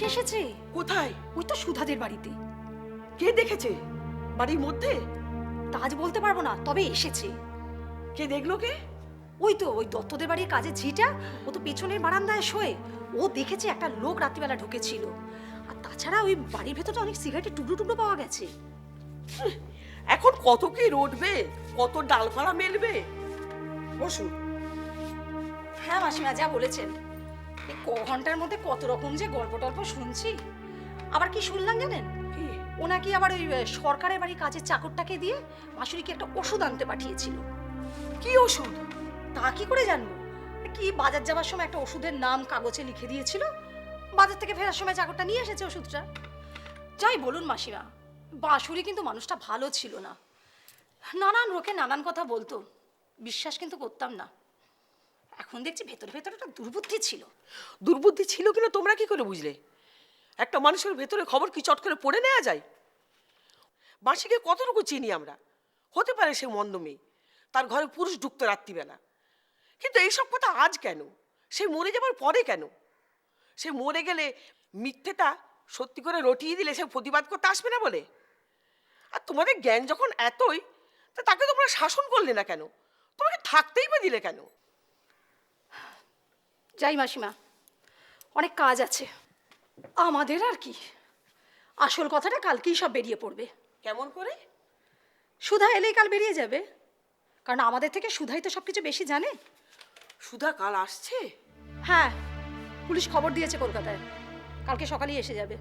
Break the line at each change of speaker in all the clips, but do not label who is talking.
Police এসেছে।
কোথায়?
ওই তো সুধাদের বাড়িতে।
কে দেখেছে? বাড়ির মধ্যে?
তা আজ বলতে পারবো না, তবে এসেছে।
কে দেখলো কে?
ওই তো ওই দত্তদের বাড়ির কাজের ঝিটা, ও তো পেছনের বারান্দায় শোয়। ও দেখেছে একটা লোক রাত্রিবেলা ঢুকেছিল। আর তাছাড়া ওই বাড়ির ভেতরটা অনেক সিগারেটের টুকরো টুকরো পাওয়া গেছে।
এখন কত কি রটবে, কত ডালপালা মেলবে। বসু।
হ্যাঁ মাসিমা, যা বলেছেন। এই ঘন্টার মধ্যে কত রকম যে গল্প টল্প শুনছি। আবার কি শুনলাম জানেন?
কি?
ও নাকি আবার ওই সরকারের বাড়ির কাজের চাকরটাকে দিয়ে মাসুরিকে একটা ওষুধ আনতে পাঠিয়েছিল।
কি ওষুধ?
তা কি করে জানবো? কি বাজার যাবার সময় একটা ওষুধের নাম কাগজে লিখে দিয়েছিল, বাজার থেকে ফেরার সময় চাকরটা নিয়ে এসেছে ওষুধটা। যাই বলুন মাসিমা, বাঁশুরি কিন্তু মানুষটা ভালো ছিল না। নানান লোকে নানান কথা বলতো, বিশ্বাস কিন্তু করতাম না। এখন দেখছি ভেতরে ভেতরে একটা দুর্বুদ্ধি ছিল।
দুর্বুদ্ধি ছিল কিনা তোমরা কি করে বুঝলে? একটা মানুষের ভেতরে খবর কি চট করে পড়ে নেওয়া যায়? বাঁশিকে কতটুকু চিনি আমরা। হতে পারে সে মন্দ মেয়ে, তার ঘরে পুরুষ ঢুকতো রাত্রিবেলা। কিন্তু এইসব কথা আজ কেন? সে মরে যাবার পরে কেন? সে মরে গেলে মিথ্যেটা সত্যি করে রটিয়ে দিলে সে প্রতিবাদ করতে আসবে না বলে? আর তোমাদের জ্ঞান যখন এতই, তা তাকে তোমরা শাসন করলে না কেন? তোমাকে থাকতেই বা দিলে কেন?
যাই মাসিমা, অনেক কাজ আছে আমাদের। আর কি, আসল কথাটা কালকেই সব বেরিয়ে পড়বে।
কেমন করে?
সুধা এলেই কাল বেরিয়ে যাবে, কারণ আমাদের থেকে সুধাই তো সবকিছু বেশি জানে।
সুধা কাল আসছে?
হ্যাঁ, পুলিশ খবর দিয়েছে কলকাতায়, কালকে সকালেই এসে যাবে।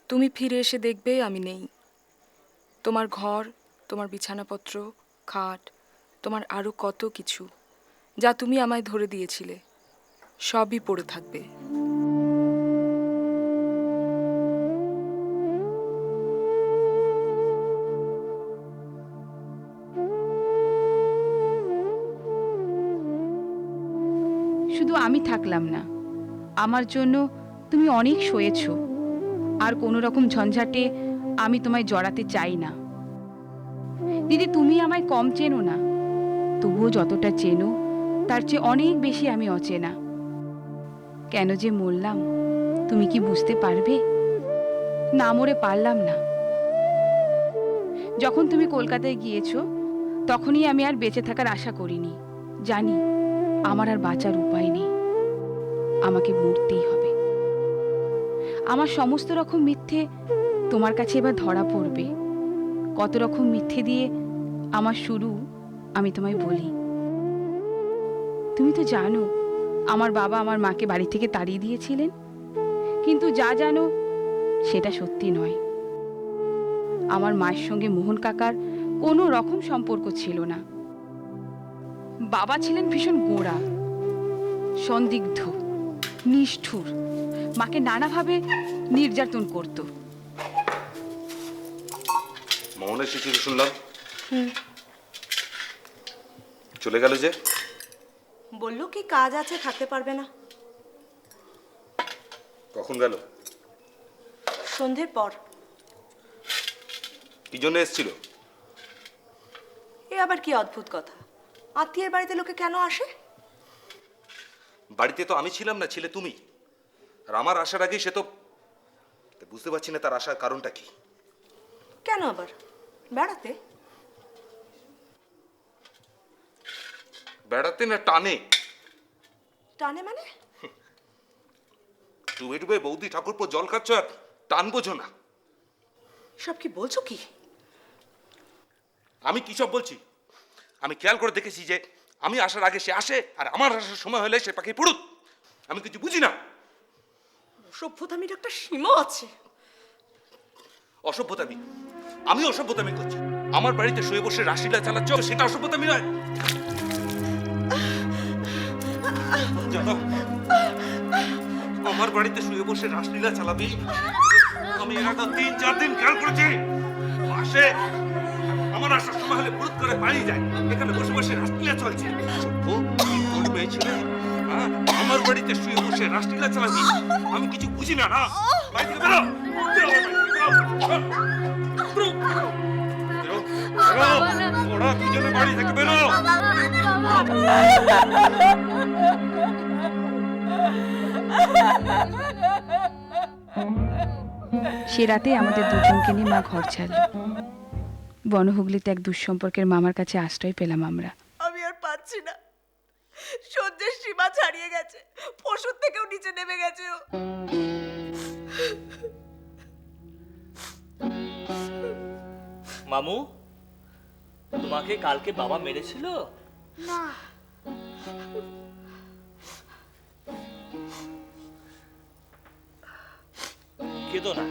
তুমি ফিরে এসে দেখবে আমি নেই। তোমার ঘর, তোমার বিছানাপত্র, খাট, তোমার আরো কত কিছু যা তুমি আমায় ধরে দিয়েছিলে, সবই পড়ে থাকবে।
শুধু আমি থাকলাম না, আমার জন্য তুমি অনেক সয়েছো। আর কোনো রকম ঝঞ্ঝাটে আমি তোমায় জড়াতে চাই না। দিদি, তুমি আমায় কম চেনো না, তবুও যতটা চেনো তার চেয়ে অনেক বেশি আমি অচেনা। কেন যে মরলাম তুমি কি বুঝতে পারবে? না মরে পারলাম না। যখন তুমি কলকাতায় গিয়েছো তখনই আমি আর বেঁচে থাকার আশা করিনি। জানি আমার আর বাঁচার উপায় নেই, আমাকে মরতেই হবে। আমার সমস্ত রকম মিথ্যে তোমার কাছে এবার ধরা পড়বে। কত রকম মিথ্যে দিয়ে আমার শুরু আমি তোমায় বলি। তুমি তো জানো আমার বাবা আমার মাকে বাড়ি থেকে তাড়িয়ে দিয়েছিলেন, কিন্তু যা জানো সেটা সত্যি নয়। আমার মায়ের সঙ্গে মোহন কাকার কোনো রকম সম্পর্ক ছিল না। বাবা ছিলেন ভীষণ গোঁড়া, সন্দিগ্ধ, নিষ্ঠুর, মাকে নানাভাবে নির্যাতন করত।
মোহন এসেছিল শুনলাম, চলে গেল যে?
বললো কি কাজ আছে, থাকতে পারবে না।
কখন গেল?
সন্ধ্যের পর।
কি জন্য এসেছিল?
এ আবার কি অদ্ভুত কথা, আত্মীয়ের বাড়িতে লোকে কেন আসে?
বাড়িতে তো আমি ছিলাম না, ছিলে তুমি। আর আমার আসার আগেই সে তো, বুঝতে পারছি না তার আসার কারণটা কি।
কেন আবার বেড়াতে?
বেড়াতে না টানে?
টানে মানে?
ডুবে ডুবে বৌদি ঠাকুরপো জল খাচ্ছ আর টান বোঝো না।
সব কি বলছো কি?
আমি কি সব বলছি? আমি খেয়াল করে দেখেছি যে আমি আসার আগে সে আসে, আর আমার আসার সময় হলে সে পাখি পুড়ুত। আমি কিছু বুঝি না।
সভ্যতামির একটা সীমা আছে।
অসভ্যতামি? আমি অসভ্যতামি করছি? আমার বাড়িতে শুয়ে বসে রাশিলা চালাচ্ছ, সেটা অসভ্যতামি নয়? জানো, আমার বাড়িতে শুয়ে বসে রাসলীলা চালাবি? আমি এর আগে 3-4 দিন খেয়াল করেছি। আসে, আমার আসার সময় হলে পুরুত করে পালিয়ে যায়। এখানে বসে বসে রাসলীলা চলছে। সভ্য, কি করবে ছেলে? হ্যাঁ, আমার বাড়িতে শুয়ে বসে রাসলীলা চালাবি? আমি কিছু বুঝি না, না? বাইরে থেকে বেরো, বেরো আমার বাড়ি থেকে, বেরো। বেরো, বেরো, বেরো। ওরা দুজনে বাড়ি থেকে বেরো।
সে রাতে আমাদের দুজনকে নিয়ে মা ঘর ছাড়ল। বনহুগলিতে এক দুঃসম্পর্কের মামার কাছে আশ্রয় পেলাম আমরা।
আমি আর পাচ্ছি না, সহ্যের সীমা ছাড়িয়ে গেছে, পশুর থেকেও নিচে নেমে গেছে ও।
মামু, তোমাকে কালকে বাবা মেরেছিল?
না,
কেঁদো না,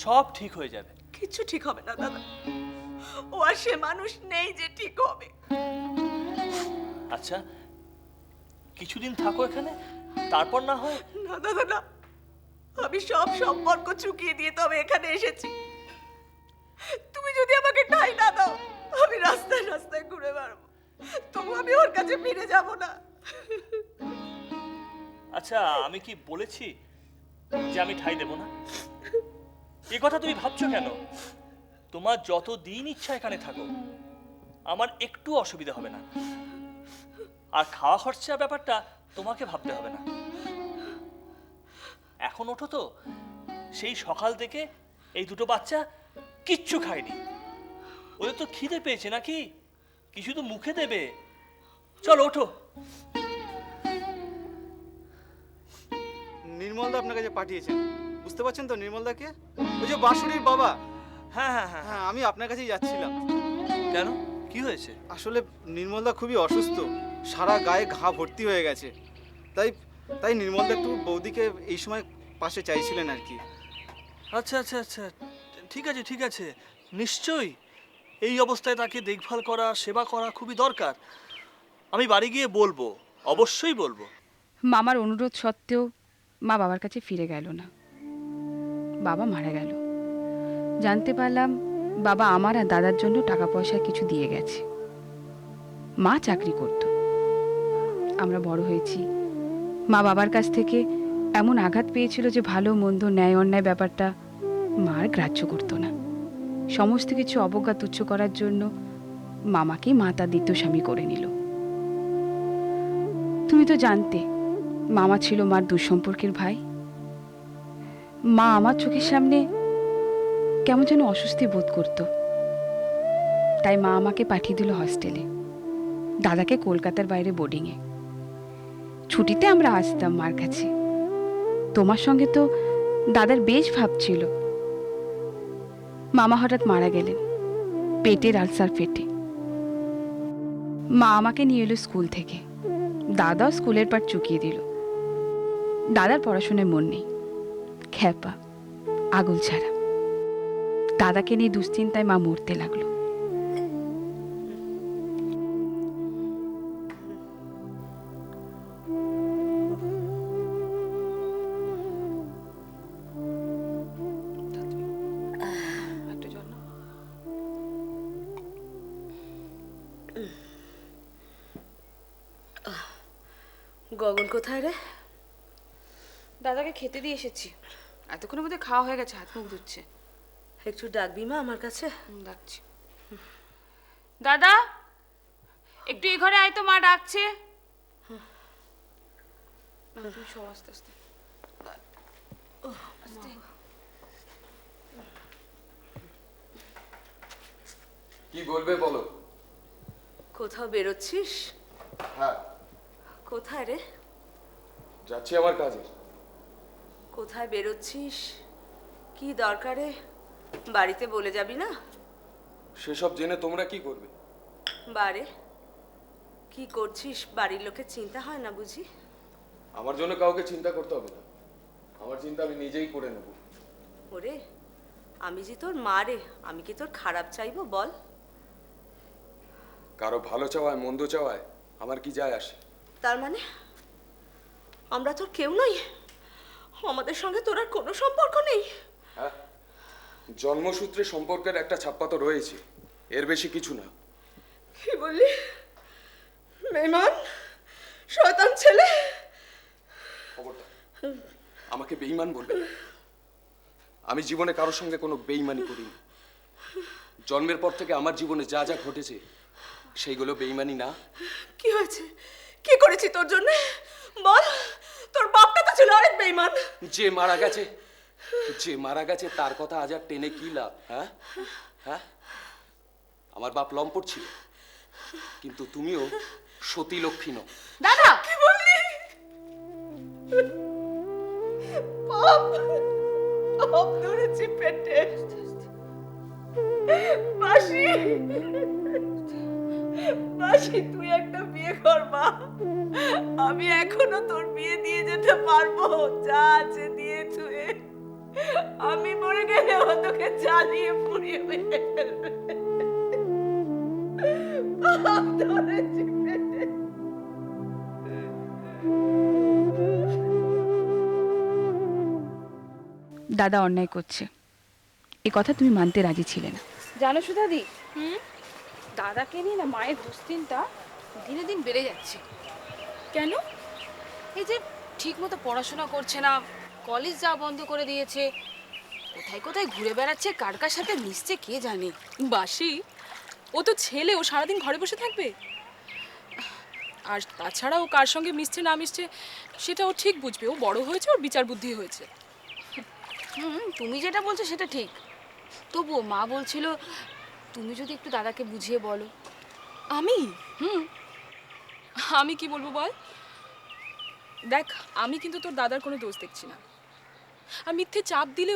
সব ঠিক হয়ে যাবে।
কিছু ঠিক হবে না দাদা। ও আর সে মানুষ নেই যে ঠিক হবে।
আচ্ছা, কিছুদিন থাকো এখানে, তারপর না হয়।
না দাদা না, আমি সব সম্পর্ক চুকিয়ে দিয়ে তবে এখানে এসেছি। তুমি যদি আমাকে ঠাঁই না দাও, আমি রাস্তায় রাস্তায় ঘুরে বেড়াবো, তবু আমি ওর কাছে ফিরে যাব না।
আচ্ছা, আমি কি বলেছি যে আমি ঠাঁই দেব না? এ কথা তুমি ভাবছো কেন? তোমার যত দিন ইচ্ছা এখানে থাকো, আমার একটু অসুবিধা হবে না। আর খাওয়া খরচা ব্যাপারটা তোমাকে ভাবতে হবে না। এখন ওঠো তো, সেই সকাল থেকে এই দুটো বাচ্চা কিচ্ছু খায়নি। ওদের তো খিদে পেয়েছে নাকি? কিছু তো মুখে দেবে। চলো ওঠো।
নির্মলদা আপনার কাছে পাঠিয়েছেন, বুঝতে পারছেন তো? নির্মলদাকে, ওই যে বাঁশুড়ির বাবা।
হ্যাঁ হ্যাঁ হ্যাঁ।
হ্যাঁ, আমি আপনার কাছেই যাচ্ছিলাম।
কেন, কি হয়েছে?
আসলে নির্মলদা খুবই অসুস্থ, সারা গায়ে ঘা ভর্তি হয়ে গেছে। তাই তাই নির্মলদা একটু বৌদিকে এই সময় পাশে চাইছিলেন আর কি।
আচ্ছা আচ্ছা আচ্ছা, ঠিক আছে ঠিক আছে, নিশ্চয়ই এই অবস্থায় তাকে দেখভাল করা, সেবা করা খুবই দরকার। আমি বাড়ি গিয়ে বলবো, অবশ্যই বলবো।
মামার অনুরোধ সত্ত্বেও মা বাবার কাছে ফিরে গেল না। বাবা মারা গেল। জানতে পারলাম বাবা আমার আর দাদার জন্য টাকা পয়সা কিছু দিয়ে গেছে। মা চাকরি করত। আমরা বড় হয়েছি। মা বাবার কাছ থেকে এমন আঘাত পেয়েছিল যে ভালো মন্দ, ন্যায় অন্যায় ব্যাপারটা মার গ্রাহ্য করতো না। সমস্ত কিছু অবজ্ঞা তুচ্ছ করার জন্য মামাকেই মা তার দ্বিতীয় স্বামী করে নিল। তুমি তো জানতে মামা ছিল মার দুঃসম্পর্কের ভাই। মা আমার চোখের সামনে কেমন যেন অস্বস্তি বোধ করত। তাই মা আমাকে পাঠিয়ে দিল হস্টেলে, দাদাকে কলকাতার বাইরে বোর্ডিংয়ে। ছুটিতে আমরা আসতাম মার কাছে। তোমার সঙ্গে তো দাদার বেশ ভাব ছিল। মামা হঠাৎ মারা গেলেন, পেটের আলসার ফেটে। মা আমাকে নিয়ে এলো স্কুল থেকে। দাদাও স্কুলের পাঠ চুকিয়ে দিল। দাদার পড়াশোনায় মন নেই, খ্যাপা। আগুল ছাড়া। দাদাকে নিয়ে দুশ্চিন্তায় মা মরতে লাগলো।
একটু জল নাও।
গগন কোথায় রে?
দাদাকে খেতে দিয়ে এসেছি, এতক্ষণের মধ্যে খাওয়া হয়ে গেছে, হাত মুখ ধুচ্ছে।
একটু ডাকবি মা আমার কাছে?
ডাকছি। দাদা, একটু এই ঘরে আয় তো, মা ডাকছে। তুমি শো আস্তে আস্তে।
কি বলবে বলো?
কোথাও বেরোচ্ছিস?
হ্যাঁ,
কোথায় রে?
যাচ্ছি আমার কাজে।
কোথায় বেরোচ্ছিস? কি দরকারে? বাড়িতে বলে যাবি না?
সেসব জেনে তোমরা কি করবে?
বারে কি করছিস বাড়ির লোকের চিন্তা হয় না বুঝি?
আমার জন্য কাউকে চিন্তা করতে হবে না, আমার চিন্তা আমি নিজেই করে নেব।
ওরে, আমি যে তোর মা রে, আমি কি তোর খারাপ চাইবো বল?
কারো ভালো চাওয়ায় মন্দ চাওয়ায় আমার কি যায় আসে?
তার মানে আমরা তোর কেউ নই? আমাদের সঙ্গে তোর আর কোনো সম্পর্ক নেই?
হ্যাঁ, জন্মসূত্রে সম্পর্কের একটা ছাপ্পা তো রয়েছে, এর বেশি কিছু না।
কি বললি? বেঈমান, শয়তান ছেলে!
খবরদার আমাকে বেঈমান বলবে না। আমি জীবনে কারোর সঙ্গে কোনো বেঈমানি করিনি। জন্মের পর থেকে আমার জীবনে যা যা ঘটেছে সেইগুলো বেঈমানি না।
কি হয়েছে? কি করেছি তোর জন্য বল? তোর বাপটা তো ছিল আরেক বেঈমান।
যে মারা গেছে তার কথা আজ আর টেনে কি লাভ? হ্যাঁ হ্যাঁ, আমার বাপ লম্পট ছিল, কিন্তু তুমিও সতী লক্ষ্মী নও।
দাদা,
কি বললি? বাপ, বাপ ধরেছি পেটে। মাসি, মাসি তুই একটা বিয়ে কর মা। আমি এখনো তোর বিয়ে দিয়ে যেতে পারবো, যা আছে দিয়ে তুই। আমি মরে গেলে ও তোকে জ্বালিয়ে পুড়িয়ে মেরে ফেলবে। বাপ ধরেছি পেটে।
দাদা অন্যায় করছে, এ কথা তুমি মানতে রাজি ছিলে না।
জানো সুধাদি, দাদাকে নিয়ে না মায়ের দুশ্চিন্তা দিনে দিন বেড়ে যাচ্ছে। কেন? এই যে ঠিক মতো পড়াশোনা করছে না, কলেজ যাওয়া বন্ধ করে দিয়েছে, কোথায় কোথায় ঘুরে বেড়াচ্ছে, কার কার সাথে মিশছে কে জানে। বাসি, ও তো ছেলে, ও সারাদিন ঘরে বসে থাকবে? আর তাছাড়া ও কার সঙ্গে মিশছে না মিশছে সেটা ও ঠিক বুঝবে। ও বড় হয়েছে, ওর বিচার বুদ্ধি হয়েছে।
তুমি যেটা বলছো সেটা ঠিক, তবুও মা বলছিল তুমি যদি একটু দাদাকে বুঝিয়ে বলো।
আমি আমি কি বলবো বল? দেখ, আমি কিন্তু তোর দাদার কোনো দোষ দেখছি না। আর মিথ্যে চাপ দিলে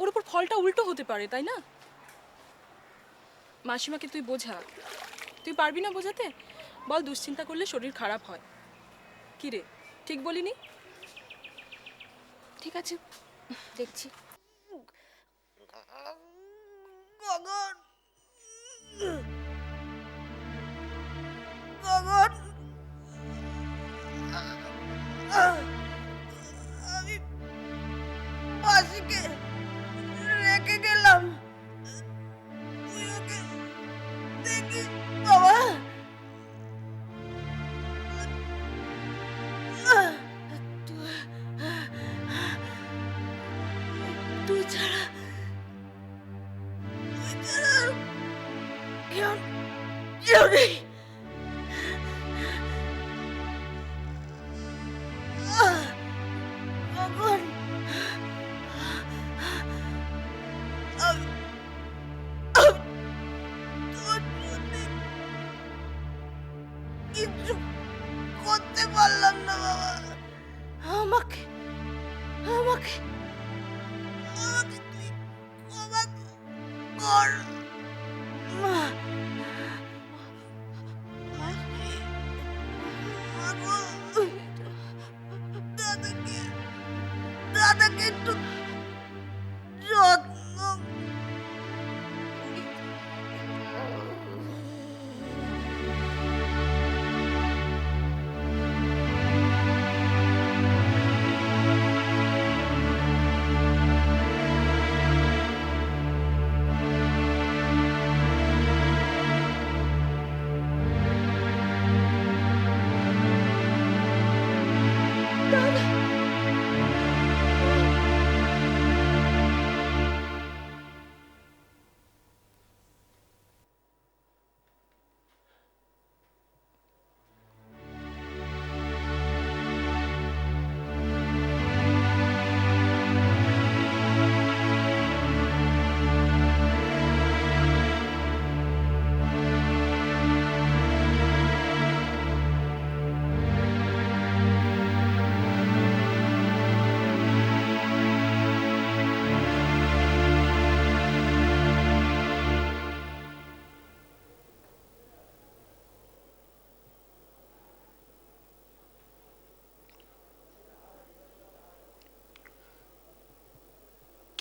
ওর উপর ফলটা উল্টো হতে পারে, তাই না? মাসিমাকে তুই বোঝা, তুই পারবি না বোঝাতে? বল, দুশ্চিন্তা করলে শরীর খারাপ হয়। কি রে, ঠিক বলিনি?
ঠিক আছে, দেখছি।
গগন, গগন, আমি মাসিকে রেখে গেলাম, তুই ওকে দেখিস বাবা। তুই ছাড়া কেউ নেই। গগন, তোর জন্য কিছু করতে পারলাম না বাবা। আমাকে আমাকে আমাকে তুই ক্ষমা কর মা। দাদাকে একটু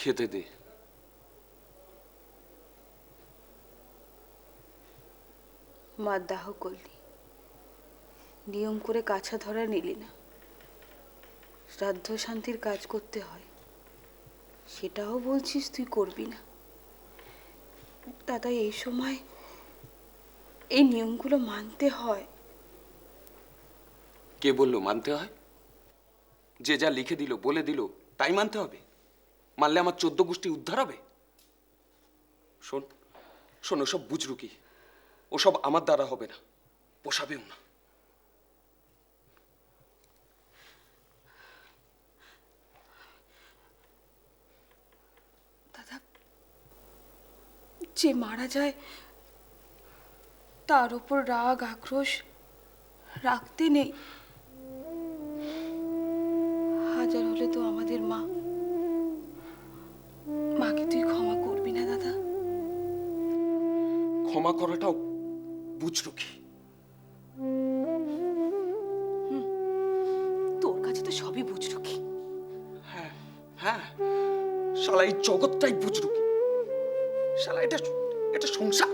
খেতে দে।
মা দাহ করলি, নিয়ম করে কাছা ধরা নিলি না। শ্রাদ্ধ শান্তির কাজ করতে হয়, সেটাও বলছিস তুই করবি না। দাদা, এই সময় এই নিয়মগুলো মানতে হয়।
কে বললো মানতে হয়? যে যা লিখে দিল, বলে দিল, তাই মানতে হবে? মানলে আমার 14 গোষ্ঠী উদ্ধার হবে? শোন শোন, ওসব বুজরুকি, ওসব আমার দ্বারা হবে না, পোষাবেও না।
দাদা, যে মারা যায় তার উপর রাগ আক্রোশ রাখতে নেই। হাজার হলে তো আমাদের মা। মাকে তুই ক্ষমা করবি না দাদা?
ক্ষমা করাটাও বুজরুকি।
তোর কাছে তো সবই বুঝরুকি।
হ্যাঁ হ্যাঁ, শালা এই জগৎটাই বুজরুকি। শালা এটা সংসার।